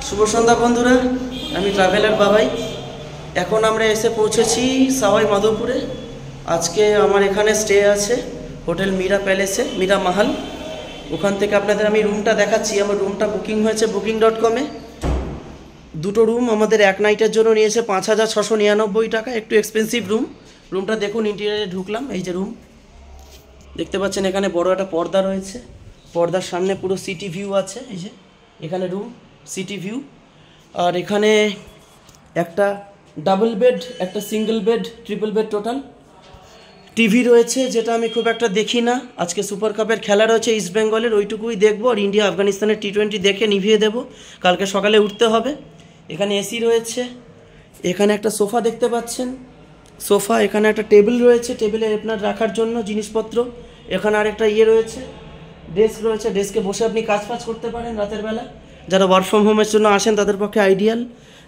শুভ সন্ধ্যা বন্ধুরা, আমি ট্রাভেলার বাবাই। এখন আমরা এসে পৌঁছেছি সাওয়াই মাধোপুরে। আজকে আমার এখানে স্টে আছে হোটেল মীরা প্যালেসে, মীরা মাহাল। ওখান থেকে আপনাদের আমি রুমটা দেখাচ্ছি। আমার রুমটা বুকিং হয়েছে booking.com-এ। দুটো রুম আমাদের এক নাইটের জন্য নিয়েছে 5,699 টাকা, একটু এক্সপেন্সিভ রুম। রুমটা দেখুন, ইন্টেরিয়ারে ঢুকলাম, এই যে রুম দেখতে পাচ্ছেন। এখানে বড় একটা পর্দা রয়েছে, পর্দার সামনে পুরো সিটি ভিউ আছে। এই যে এখানে রুম, সিটি ভিউ। আর এখানে একটা ডাবল বেড, একটা single bed, triple bed total. TV রয়েছে, যেটা আমি খুব একটা দেখি না। আজকে সুপার কাপের খেলা রয়েছে ইস্ট বেঙ্গলের, ওইটুকুই দেখবো। আর ইন্ডিয়া আফগানিস্তানের T20 দেখে নিভিয়ে দেবো, কালকে সকালে উঠতে হবে। এখানে এসি রয়েছে, এখানে একটা সোফা দেখতে পাচ্ছেন, সোফা। এখানে একটা টেবিল রয়েছে, টেবিলে আপনার রাখার জন্য জিনিসপত্র। এখানে আরেকটা রয়েছে, ডেস্ক রয়েছে, ডেস্কে বসে আপনি কাজ করতে পারেন রাতের বেলা। যারা ওয়ার্ক ফ্রম হোমের জন্য আসেন তাদের পক্ষে আইডিয়াল।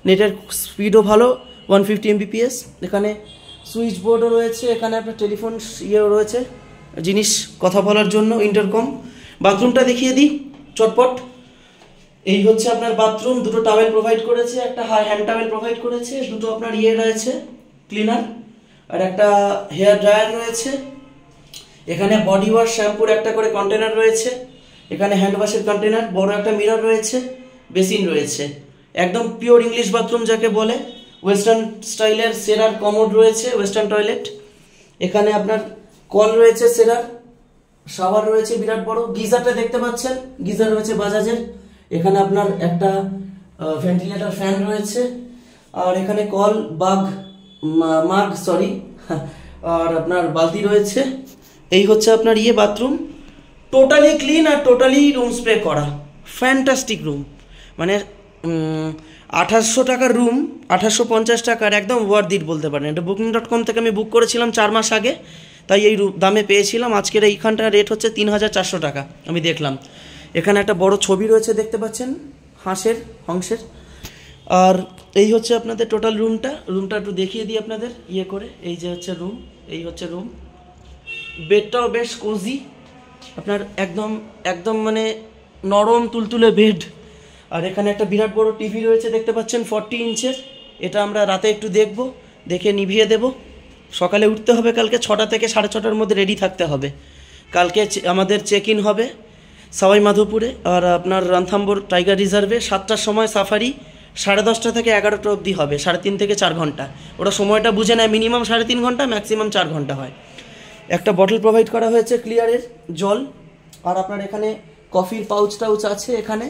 নেটের স্পিডও ভালো, 150 Mbps। এখানে সুইচ বোর্ডও রয়েছে, এখানে আপনার টেলিফোন রয়েছে, জিনিস কথা বলার জন্য, ইন্টারকম। বাথরুমটা দেখিয়ে দিই চটপট। এই হচ্ছে আপনার বাথরুম। দুটো টাওয়েল প্রোভাইড করেছে, একটা হ্যান্ড টাওয়েল প্রোভাইড করেছে, দুটো আপনার রয়েছে ক্লিনার, আর একটা হেয়ার ড্রায়ার রয়েছে। এখানে বডি ওয়াশ, শ্যাম্পুর একটা করে কন্টেনার রয়েছে। এখানে হ্যান্ড ওয়াশের কন্টেনার, বড় একটা মিরর রয়েছে, বেসিন রয়েছে। একদম পিওর ইংলিশ বাথরুম যাকে বলে। ওয়েস্টার্ন স্টাইলের সেরার কমোড রয়েছে, ওয়েস্টার্ন টয়লেট। এখানে আপনার কল রয়েছে সেরার, শাওয়ার রয়েছে বিরাট বড়। গিজারটা দেখতে পাচ্ছেন, গিজার রয়েছে বাজাজের। এখানে আপনার একটা ভেন্টিলেটর ফ্যান রয়েছে। আর এখানে কল, মাগ আর আপনার বালতি রয়েছে। এই হচ্ছে আপনার বাথরুম। টোটালি ক্লিন আর টোটালি রুম স্প্রে করা, ফ্যান্টাস্টিক রুম। মানে 2800 টাকার রুম, 2850 টাকার, একদম ওয়ার্থ ইট বলতে পারেন। এটা booking.com থেকে আমি বুক করেছিলাম 4 মাস আগে, তাই এই দামে পেয়েছিলাম। আজকের এইখানটার রেট হচ্ছে 3400 টাকা আমি দেখলাম। এখানে একটা বড় ছবি রয়েছে দেখতে পাচ্ছেন, হংসের। আর এই হচ্ছে আপনাদের টোটাল রুমটা একটু দেখিয়ে দিই আপনাদের করে। এই যে হচ্ছে রুম, এই হচ্ছে রুম। বেডটাও বেশ কোজি, আপনার একদম মানে নরম তুলতুলে বেড। আর এখানে একটা বিরাট বড় টিভি রয়েছে দেখতে পাচ্ছেন, 40 ইঞ্চের। এটা আমরা রাতে একটু দেখে নিভিয়ে দেব। সকালে উঠতে হবে কালকে 6টা থেকে 6:30টার মধ্যে রেডি থাকতে হবে। কালকে আমাদের চেক ইন হবে সাওয়াই মাধোপুরে। আর আপনার রণথাম্বোর টাইগার রিজার্ভে 7টার সময় সাফারি, 10:30 থেকে 11টা অবধি হবে, 3.5 থেকে 4 ঘন্টা। ওরা সময়টা বুঝে নেয়, মিনিমাম 3.5 ঘন্টা, ম্যাক্সিমাম 4 ঘন্টা হয়। একটা বটল প্রোভাইড করা হয়েছে ক্লিয়ারের জল। আর আপনার এখানে কফির পাউচ আছে, এখানে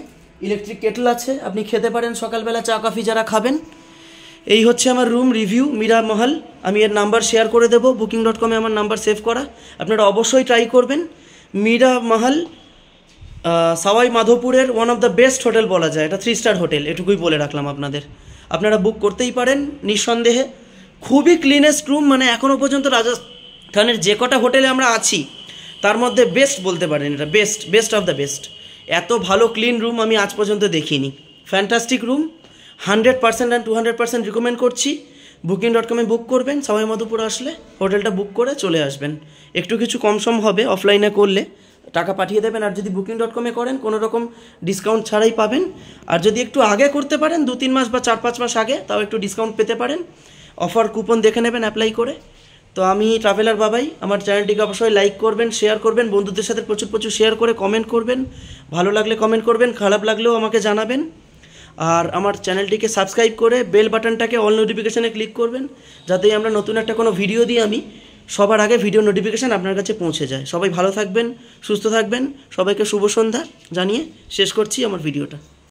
ইলেকট্রিক কেটল আছে, আপনি খেতে পারেন সকালবেলা চা কফি যারা খাবেন। এই হচ্ছে আমার রুম রিভিউ, মীরা মহল। আমি এর নাম্বার শেয়ার করে দেবো, booking.com-এ আমার নাম্বার সেভ করা। আপনারা অবশ্যই ট্রাই করবেন। মীরা মহল সাওয়াই মাধোপুরের one of the best hotel বলা যায়, এটা 3 স্টার হোটেল, এটুকুই বলে রাখলাম আপনাদের। আপনারা বুক করতেই পারেন নিঃসন্দেহে। খুবই ক্লিনেস্ট রুম, মানে এখনও পর্যন্ত রাজস্থানের যে কটা হোটেলে আমরা আছি তার মধ্যে বেস্ট বলতে পারেন। এটা বেস্ট অফ দ্য বেস্ট। এত ভালো ক্লিন রুম আমি আজ পর্যন্ত দেখিনি। ফ্যান্টাস্টিক রুম, 100% অ্যান্ড 200% রিকমেন্ড করছি। booking.com-এ বুক করবেন, সাওয়াই মাধোপুর আসলে হোটেলটা বুক করে চলে আসবেন। একটু কিছু কম হবে অফলাইনে করলে, টাকা পাঠিয়ে দেবেন। আর যদি booking.com-এ করেন কোনো রকম ডিসকাউন্ট ছাড়াই পাবেন। আর যদি একটু আগে করতে পারেন, 2-3 মাস বা 4-5 মাস আগে, তাও একটু ডিসকাউন্ট পেতে পারেন। অফার কুপন দেখে নেবেন অ্যাপ্লাই করে। তো আমি ট্রাভেলার বাবাই। আমার চ্যানেলটিকে অবশ্যই লাইক করবেন, শেয়ার করবেন, বন্ধুদের সাথে প্রচুর শেয়ার করে কমেন্ট করবেন। ভালো লাগলে কমেন্ট করবেন, খারাপ লাগলেও আমাকে জানাবেন। আর আমার চ্যানেলটিকে সাবস্ক্রাইব করে বেল বাটনটাকে অল নোটিফিকেশানে ক্লিক করবেন, যাতে আমরা নতুন একটা কোনো ভিডিও দিই আমি সবার আগে ভিডিও নোটিফিকেশান আপনার কাছে পৌঁছে যায়। সবাই ভালো থাকবেন, সুস্থ থাকবেন। সবাইকে শুভ সন্ধ্যা জানিয়ে শেষ করছি আমার ভিডিওটা।